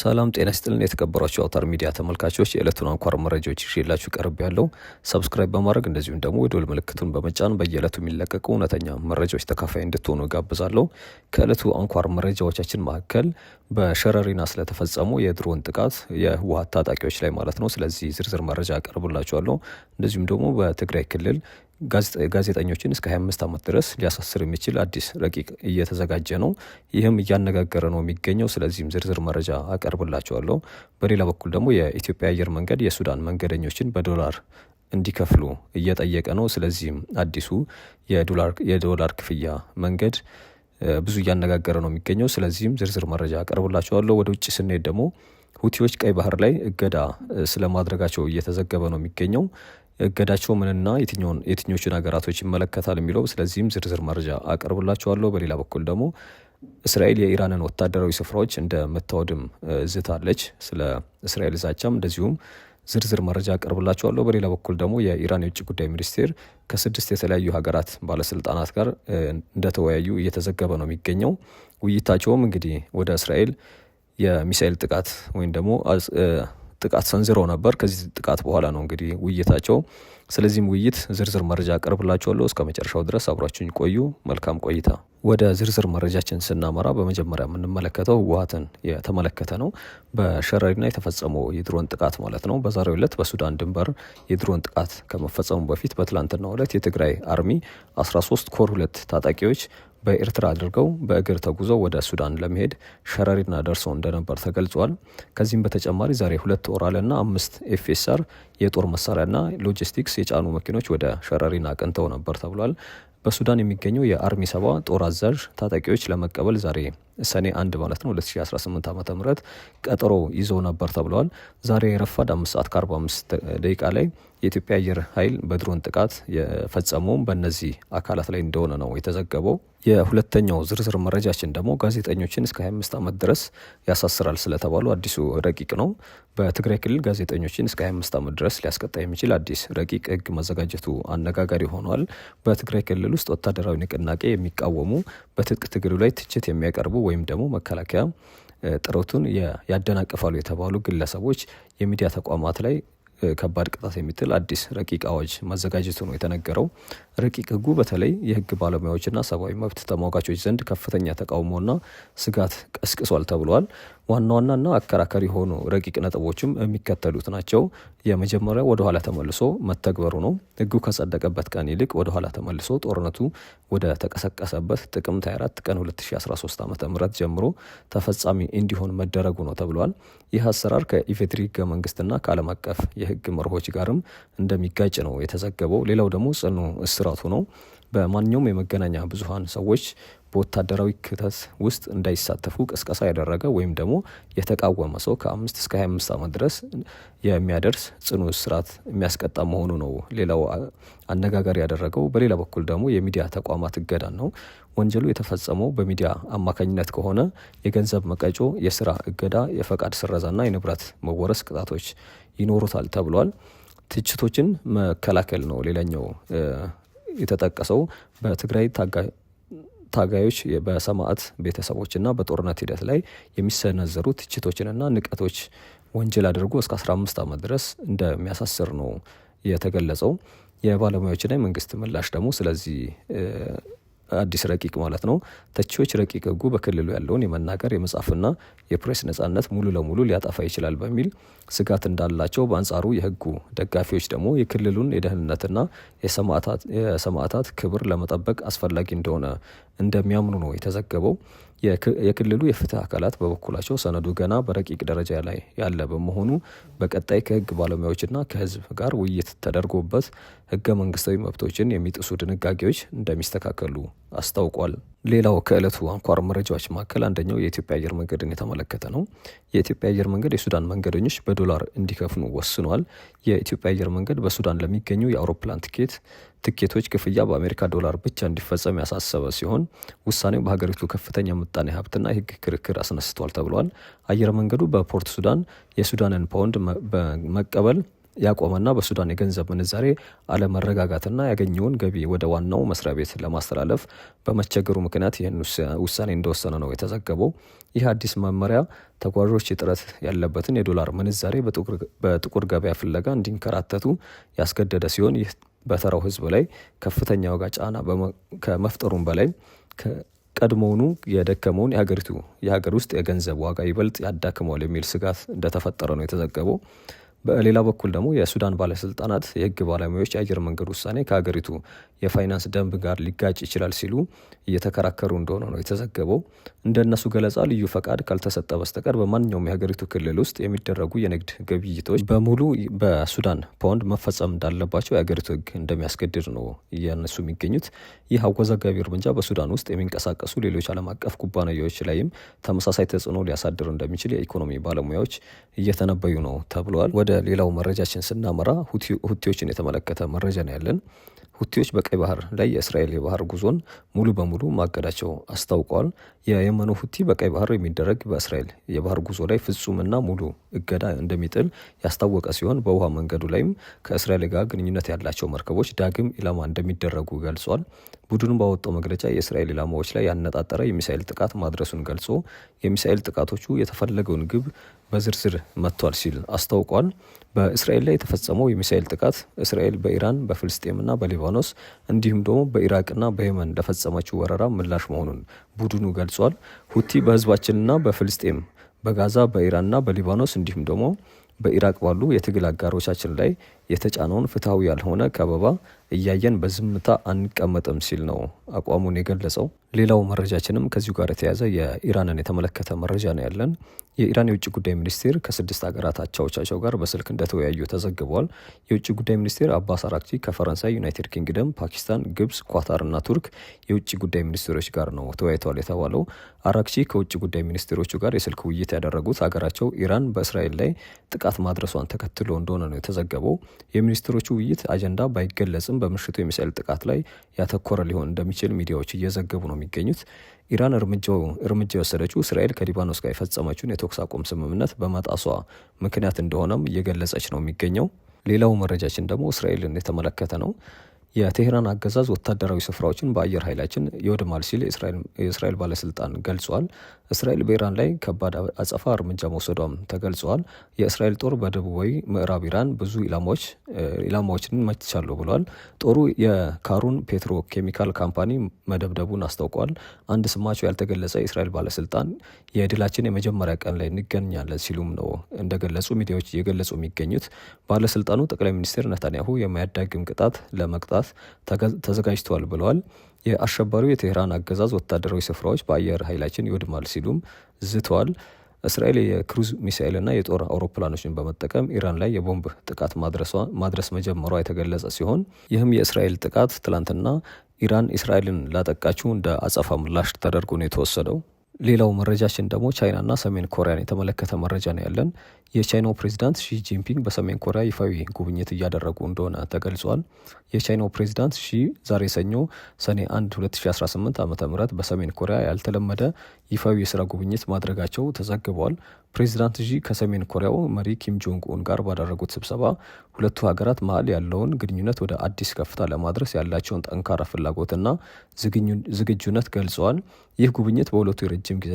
ሰላም ጤና ይስጥልን የተከበራችሁ አውታር ሚዲያ ተመልካቾች የዕለቱን አንኳር መረጃዎች ይዤላችሁ ቀርቤያለሁ። ሰብስክራይብ በማድረግ እንደዚሁም ደግሞ የደወል ምልክቱን በመጫን በየዕለቱ የሚለቀቁ እውነተኛ መረጃዎች ተካፋይ እንድትሆኑ ጋብዛለሁ። ከዕለቱ አንኳር መረጃዎቻችን መካከል በሸረሪና ስለተፈጸሙ የድሮን ጥቃት የህወሓት ታጣቂዎች ላይ ማለት ነው። ስለዚህ ዝርዝር መረጃ አቀርብላችኋለሁ። እንደዚሁም ደግሞ በትግራይ ክልል ጋዜጠኞችን እስከ 25 ዓመት ድረስ ሊያሳስር የሚችል አዲስ ረቂቅ እየተዘጋጀ ነው። ይህም እያነጋገረ ነው የሚገኘው። ስለዚህም ዝርዝር መረጃ አቀርብላችኋለሁ። በሌላ በኩል ደግሞ የኢትዮጵያ አየር መንገድ የሱዳን መንገደኞችን በዶላር እንዲከፍሉ እየጠየቀ ነው። ስለዚህም አዲሱ የዶላር ክፍያ መንገድ ብዙ እያነጋገረ ነው የሚገኘው። ስለዚህም ዝርዝር መረጃ አቀርብላችኋለሁ። ወደ ውጭ ስንሄድ ደግሞ ሁቲዎች ቀይ ባህር ላይ እገዳ ስለማድረጋቸው እየተዘገበ ነው የሚገኘው። እገዳቸው ምንና የትኞቹን ሀገራቶች ይመለከታል የሚለው ስለዚህም ዝርዝር መረጃ አቀርብላችኋለሁ። በሌላ በኩል ደግሞ እስራኤል የኢራንን ወታደራዊ ስፍራዎች እንደምታወድም ዝታለች። ስለ እስራኤል ዛቻም እንደዚሁም ዝርዝር መረጃ አቀርብላችኋለሁ። በሌላ በኩል ደግሞ የኢራን የውጭ ጉዳይ ሚኒስቴር ከ6 የተለያዩ ሀገራት ባለስልጣናት ጋር እንደተወያዩ እየተዘገበ ነው የሚገኘው። ውይይታቸውም እንግዲህ ወደ እስራኤል የሚሳኤል ጥቃት ወይም ደግሞ ጥቃት ሰንዝረው ነበር። ከዚህ ጥቃት በኋላ ነው እንግዲህ ውይይታቸው። ስለዚህም ውይይት ዝርዝር መረጃ አቀርብላችኋለሁ። እስከ መጨረሻው ድረስ አብራችሁኝ ቆዩ። መልካም ቆይታ። ወደ ዝርዝር መረጃችን ስናመራ በመጀመሪያ የምንመለከተው ህወሓትን የተመለከተ ነው። በሸረሪና የተፈጸመው የድሮን ጥቃት ማለት ነው። በዛሬው ዕለት በሱዳን ድንበር የድሮን ጥቃት ከመፈጸሙ በፊት በትላንትናው ዕለት የትግራይ አርሚ 13 ኮር 2 ታጣቂዎች በኤርትራ አድርገው በእግር ተጉዘው ወደ ሱዳን ለመሄድ ሸረሪና ደርሰው እንደነበር ተገልጿል። ከዚህም በተጨማሪ ዛሬ 2 ኦራልና 5 ኤፍኤስአር የጦር መሳሪያና ሎጂስቲክስ የጫኑ መኪኖች ወደ ሸረሪና አቅንተው ነበር ተብሏል። በሱዳን የሚገኘው የአርሚ 7 ጦር አዛዥ ታጣቂዎች ለመቀበል ዛሬ ሰኔ 1 ማለት ነው 2018 ዓ.ም ቀጠሮ ይዘው ነበር ተብሏል። ዛሬ ረፋድ 5 ሰዓት ከ45 ደቂቃ ላይ የኢትዮጵያ አየር ኃይል በድሮን ጥቃት የፈጸመውም በእነዚህ አካላት ላይ እንደሆነ ነው የተዘገበው። የሁለተኛው ዝርዝር መረጃችን ደግሞ ጋዜጠኞችን እስከ 25 ዓመት ድረስ ያሳስራል ስለተባሉ አዲሱ ረቂቅ ነው። በትግራይ ክልል ጋዜጠኞችን እስከ 25 ዓመት ድረስ ሊያስቀጣ የሚችል አዲስ ረቂቅ ሕግ መዘጋጀቱ አነጋጋሪ ሆኗል። በትግራይ ክልል ውስጥ ወታደራዊ ንቅናቄ የሚቃወሙ በትጥቅ ትግሉ ላይ ትችት የሚያቀርቡ ወይም ደግሞ መከላከያ ጥረቱን ያደናቅፋሉ የተባሉ ግለሰቦች የሚዲያ ተቋማት ላይ ከባድ ቅጣት የሚጥል አዲስ ረቂቅ አዋጅ መዘጋጀቱ ነው የተነገረው። ረቂቅ ህጉ በተለይ የህግ ባለሙያዎችና ሰብአዊ መብት ተሟጋቾች ዘንድ ከፍተኛ ተቃውሞና ስጋት ቀስቅሷል ተብሏል። ዋና ዋናና አከራካሪ የሆኑ ረቂቅ ነጥቦችም የሚከተሉት ናቸው። የመጀመሪያው ወደ ኋላ ተመልሶ መተግበሩ ነው። ህጉ ከጸደቀበት ቀን ይልቅ ወደ ኋላ ተመልሶ ጦርነቱ ወደ ተቀሰቀሰበት ጥቅምት 24 ቀን 2013 ዓ.ም ጀምሮ ተፈጻሚ እንዲሆን መደረጉ ነው ተብሏል። ይህ አሰራር ከኢፌዴሪ ህገ መንግስትና ከዓለም አቀፍ የህግ መርሆች ጋርም እንደሚጋጭ ነው የተዘገበው። ሌላው ደግሞ ጽኑ እስራቱ ነው። በማንኛውም የመገናኛ ብዙሃን ሰዎች በወታደራዊ ክተት ውስጥ እንዳይሳተፉ ቅስቀሳ ያደረገ ወይም ደግሞ የተቃወመ ሰው ከ5 እስከ 25 ዓመት ድረስ የሚያደርስ ጽኑ እስራት የሚያስቀጣ መሆኑ ነው ሌላው አነጋጋሪ ያደረገው። በሌላ በኩል ደግሞ የሚዲያ ተቋማት እገዳን ነው። ወንጀሉ የተፈጸመው በሚዲያ አማካኝነት ከሆነ የገንዘብ መቀጮ፣ የስራ እገዳ፣ የፈቃድ ስረዛና የንብረት መወረስ ቅጣቶች ይኖሩታል ተብሏል። ትችቶችን መከላከል ነው ሌላኛው የተጠቀሰው። በትግራይ ታጋዮች በሰማዕት ቤተሰቦችና በጦርነት ሂደት ላይ የሚሰነዘሩ ትችቶችንና ንቀቶች ወንጀል አድርጎ እስከ 15 ዓመት ድረስ እንደሚያሳስር ነው የተገለጸው። የባለሙያዎችና የመንግስት ምላሽ ደግሞ ስለዚህ አዲስ ረቂቅ ማለት ነው። ተቺዎች ረቂቅ ህጉ በክልሉ ያለውን የመናገር የመጻፍና የፕሬስ ነጻነት ሙሉ ለሙሉ ሊያጠፋ ይችላል በሚል ስጋት እንዳላቸው፣ በአንጻሩ የህጉ ደጋፊዎች ደግሞ የክልሉን የደህንነትና የሰማዕታት ክብር ለመጠበቅ አስፈላጊ እንደሆነ እንደሚያምኑ ነው የተዘገበው። የክልሉ የፍትህ አካላት በበኩላቸው ሰነዱ ገና በረቂቅ ደረጃ ላይ ያለ በመሆኑ በቀጣይ ከህግ ባለሙያዎችና ከህዝብ ጋር ውይይት ተደርጎበት ህገ መንግስታዊ መብቶችን የሚጥሱ ድንጋጌዎች እንደሚስተካከሉ አስታውቋል። ሌላው ከዕለቱ አንኳር መረጃዎች መካከል አንደኛው የኢትዮጵያ አየር መንገድን የተመለከተ ነው። የኢትዮጵያ አየር መንገድ የሱዳን መንገደኞች በዶላር እንዲከፍሉ ወስኗል። የኢትዮጵያ አየር መንገድ በሱዳን ለሚገኙ የአውሮፕላን ትኬቶች ክፍያ በአሜሪካ ዶላር ብቻ እንዲፈጸም ያሳሰበ ሲሆን ውሳኔው በሀገሪቱ ከፍተኛ ምጣኔ ሀብትና የህግ ክርክር አስነስቷል ተብሏል። አየር መንገዱ በፖርት ሱዳን የሱዳንን ፓውንድ በመቀበል ያቆመና በሱዳን የገንዘብ ምንዛሬ አለመረጋጋትና ያገኘውን ገቢ ወደ ዋናው መስሪያ ቤት ለማስተላለፍ በመቸገሩ ምክንያት ይህን ውሳኔ እንደወሰነ ነው የተዘገበው። ይህ አዲስ መመሪያ ተጓዦች እጥረት ያለበትን የዶላር ምንዛሬ በጥቁር ገበያ ፍለጋ እንዲንከራተቱ ያስገደደ ሲሆን ይህ በተራው ሕዝብ ላይ ከፍተኛ ዋጋ ጫና ከመፍጠሩም በላይ ቀድሞውኑ የደከመውን የሀገር ውስጥ የገንዘብ ዋጋ ይበልጥ ያዳክመዋል የሚል ስጋት እንደተፈጠረ ነው የተዘገበው። በሌላ በኩል ደግሞ የሱዳን ባለስልጣናት የህግ ባለሙያዎች የአየር መንገድ ውሳኔ ከሀገሪቱ የፋይናንስ ደንብ ጋር ሊጋጭ ይችላል ሲሉ እየተከራከሩ እንደሆነ ነው የተዘገበው። እንደነሱ ገለጻ ልዩ ፈቃድ ካልተሰጠ በስተቀር በማንኛውም የሀገሪቱ ክልል ውስጥ የሚደረጉ የንግድ ግብይቶች በሙሉ በሱዳን ፓውንድ መፈጸም እንዳለባቸው የሀገሪቱ ህግ እንደሚያስገድድ ነው እያነሱ የሚገኙት። ይህ አወዛጋቢ እርምጃ በሱዳን ውስጥ የሚንቀሳቀሱ ሌሎች ዓለም አቀፍ ኩባንያዎች ላይም ተመሳሳይ ተጽዕኖ ሊያሳድር እንደሚችል የኢኮኖሚ ባለሙያዎች እየተነበዩ ነው ተብለዋል። ወደ ሌላው መረጃችን ስናመራ ሁቲዎችን የተመለከተ መረጃ ነው ያለን። ሁቲዎች በቀይ ባህር ላይ የእስራኤል የባህር ጉዞን ሙሉ በሙሉ ማገዳቸው አስታውቀዋል። የየመኑ ሁቲ በቀይ ባህር የሚደረግ በእስራኤል የባህር ጉዞ ላይ ፍጹምና ሙሉ እገዳ እንደሚጥል ያስታወቀ ሲሆን በውሃ መንገዱ ላይም ከእስራኤል ጋር ግንኙነት ያላቸው መርከቦች ዳግም ኢላማ እንደሚደረጉ ገልጿል። ቡድኑ ባወጣው መግለጫ የእስራኤል ኢላማዎች ላይ ያነጣጠረ የሚሳኤል ጥቃት ማድረሱን ገልጾ የሚሳኤል ጥቃቶቹ የተፈለገውን ግብ በዝርዝር መጥቷል ሲል አስታውቋል። በእስራኤል ላይ የተፈጸመው የሚሳኤል ጥቃት እስራኤል በኢራን በፍልስጤምና በሊባኖስ እንዲሁም ደግሞ በኢራቅና በየመን እንደፈጸመችው ወረራ ምላሽ መሆኑን ቡድኑ ገልጿል። ሁቲ በህዝባችንና በፍልስጤም በጋዛ በኢራንና በሊባኖስ እንዲሁም ደግሞ በኢራቅ ባሉ የትግል አጋሮቻችን ላይ የተጫነውን ፍትሐዊ ያልሆነ ከበባ እያየን በዝምታ አንቀመጥም ሲል ነው አቋሙን የገለጸው። ሌላው መረጃችንም ከዚሁ ጋር የተያዘ የኢራንን የተመለከተ መረጃ ነው ያለን። የኢራን የውጭ ጉዳይ ሚኒስቴር ከ6 ሀገራት አቻዎቻቸው ጋር በስልክ እንደተወያዩ ተዘግቧል። የውጭ ጉዳይ ሚኒስቴር አባስ አራክቺ ከፈረንሳይ፣ ዩናይትድ ኪንግደም፣ ፓኪስታን፣ ግብጽ፣ ኳታርና ቱርክ የውጭ ጉዳይ ሚኒስቴሮች ጋር ነው ተወያይተዋል የተባለው። አራክቺ ከውጭ ጉዳይ ሚኒስቴሮቹ ጋር የስልክ ውይይት ያደረጉት ሀገራቸው ኢራን በእስራኤል ላይ ጥቃት ማድረሷን ተከትሎ እንደሆነ ነው የተዘገበው። የሚኒስትሮቹ ውይይት አጀንዳ ባይገለጽም በምሽቱ የሚሳኤል ጥቃት ላይ ያተኮረ ሊሆን እንደሚችል ሚዲያዎች እየዘገቡ ነው የሚገኙት። ኢራን እርምጃ የወሰደችው እስራኤል ከሊባኖስ ጋር የፈጸመችውን የተኩስ አቁም ስምምነት በመጣሷ ምክንያት እንደሆነም እየገለጸች ነው የሚገኘው። ሌላው መረጃችን ደግሞ እስራኤልን የተመለከተ ነው። የቴህራን አገዛዝ ወታደራዊ ስፍራዎችን በአየር ኃይላችን ይወድማል ሲል የእስራኤል ባለስልጣን ገልጿል። እስራኤል በኢራን ላይ ከባድ አጸፋ እርምጃ መውሰዷም ተገልጿል። የእስራኤል ጦር በደቡባዊ ምዕራብ ኢራን ብዙ ኢላማዎችን መትቻለሁ ብሏል። ጦሩ የካሩን ፔትሮ ኬሚካል ካምፓኒ መደብደቡን አስታውቋል። አንድ ስማቸው ያልተገለጸ የእስራኤል ባለስልጣን የድላችን የመጀመሪያ ቀን ላይ እንገኛለን ሲሉም ነው እንደገለጹ ሚዲያዎች እየገለጹ የሚገኙት። ባለስልጣኑ ጠቅላይ ሚኒስትር ነታንያሁ የማያዳግም ቅጣት ለመቅጣት ተዘጋጅተዋል ብለዋል። የአሸባሪው የቴህራን አገዛዝ ወታደራዊ ስፍራዎች በአየር ኃይላችን ይወድማል ሲሉም ዝተዋል። እስራኤል የክሩዝ ሚሳኤልና የጦር አውሮፕላኖችን በመጠቀም ኢራን ላይ የቦምብ ጥቃት ማድረስ መጀመሯ የተገለጸ ሲሆን ይህም የእስራኤል ጥቃት ትላንትና ኢራን እስራኤልን ላጠቃችው እንደ አጸፋ ምላሽ ተደርጎ ነው የተወሰደው። ሌላው መረጃችን ደግሞ ቻይናና ሰሜን ኮሪያን የተመለከተ መረጃ ነው ያለን። የቻይናው ፕሬዚዳንት ሺ ጂንፒንግ በሰሜን ኮሪያ ይፋዊ ጉብኝት እያደረጉ እንደሆነ ተገልጿል። የቻይናው ፕሬዚዳንት ሺ ዛሬ ሰኞ ሰኔ 1 2018 ዓ.ም በሰሜን ኮሪያ ያልተለመደ ይፋዊ የስራ ጉብኝት ማድረጋቸው ተዘግቧል። ፕሬዚዳንት ሺ ከሰሜን ኮሪያው መሪ ኪም ጆንግ ኡን ጋር ባደረጉት ስብሰባ ሁለቱ ሀገራት መሀል ያለውን ግንኙነት ወደ አዲስ ከፍታ ለማድረስ ያላቸውን ጠንካራ ፍላጎትና ዝግጁነት ገልጸዋል። ይህ ጉብኝት በሁለቱ የረጅም ጊዜ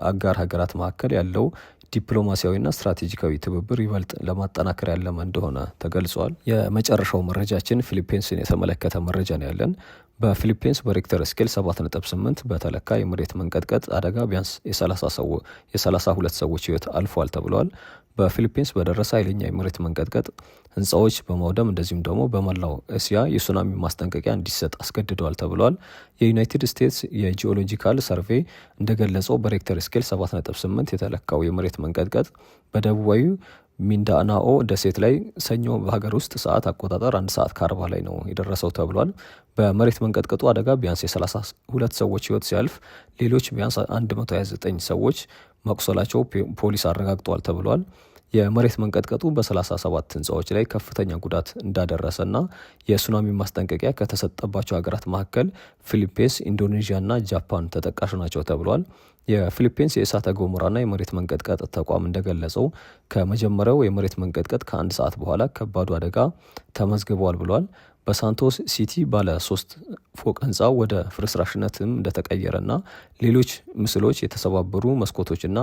አጋር ሀገራት መካከል ያለው ዲፕሎማሲያዊና ስትራቴጂካዊ ትብብር ይበልጥ ለማጠናከር ያለመ እንደሆነ ተገልጿል። የመጨረሻው መረጃችን ፊሊፒንስን የተመለከተ መረጃ ነው ያለን። በፊሊፒንስ በሬክተር ስኬል 7.8 በተለካ የመሬት መንቀጥቀጥ አደጋ ቢያንስ የ32 ሰዎች ህይወት አልፏል ተብሏል። በፊሊፒንስ በደረሰ ኃይለኛ የመሬት መንቀጥቀጥ ህንፃዎች በማውደም እንደዚሁም ደግሞ በመላው እስያ የሱናሚ ማስጠንቀቂያ እንዲሰጥ አስገድደዋል ተብሏል። የዩናይትድ ስቴትስ የጂኦሎጂካል ሰርቬይ እንደገለጸው በሬክተር ስኬል 7.8 የተለካው የመሬት መንቀጥቀጥ በደቡባዊ ሚንዳናኦ ደሴት ላይ ሰኞ በሀገር ውስጥ ሰዓት አቆጣጠር 1 ሰዓት ከ40 ላይ ነው የደረሰው ተብሏል። በመሬት መንቀጥቀጡ አደጋ ቢያንስ የ32 ሰዎች ህይወት ሲያልፍ ሌሎች ቢያንስ 129 ሰዎች መቁሰላቸው ፖሊስ አረጋግጧል ተብሏል። የመሬት መንቀጥቀጡ በ37 ህንፃዎች ላይ ከፍተኛ ጉዳት እንዳደረሰና የሱናሚ ማስጠንቀቂያ ከተሰጠባቸው ሀገራት መካከል ፊሊፒንስ፣ ኢንዶኔዥያና ጃፓን ተጠቃሽ ናቸው ተብሏል። የፊሊፒንስ የእሳተ ገሞራና የመሬት መንቀጥቀጥ ተቋም እንደገለጸው ከመጀመሪያው የመሬት መንቀጥቀጥ ከ1 ሰዓት በኋላ ከባዱ አደጋ ተመዝግቧል ብሏል። በሳንቶስ ሲቲ ባለ 3 ፎቅ ህንፃው ወደ ፍርስራሽነትም እንደተቀየረና ሌሎች ምስሎች የተሰባበሩ መስኮቶችና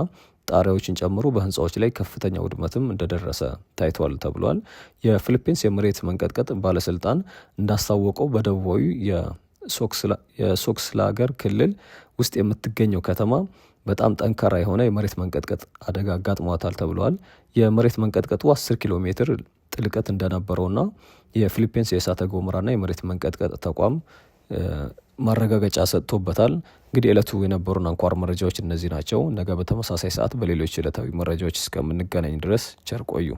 ጣሪያዎችን ጨምሮ በህንፃዎች ላይ ከፍተኛ ውድመትም እንደደረሰ ታይቷል ተብሏል። የፊሊፒንስ የመሬት መንቀጥቀጥ ባለስልጣን እንዳስታወቀው በደቡባዊ የሶክስላገር ክልል ውስጥ የምትገኘው ከተማ በጣም ጠንካራ የሆነ የመሬት መንቀጥቀጥ አደጋ አጋጥሟታል ተብሏል። የመሬት መንቀጥቀጡ 10 ኪሎ ሜትር ጥልቀት እንደነበረውና የፊሊፒንስ የእሳተ ገሞራና የመሬት መንቀጥቀጥ ተቋም ማረጋገጫ ሰጥቶበታል። እንግዲህ ዕለቱ የነበሩን አንኳር መረጃዎች እነዚህ ናቸው። ነገ በተመሳሳይ ሰዓት በሌሎች ዕለታዊ መረጃዎች እስከምንገናኝ ድረስ ቸር ቆዩ።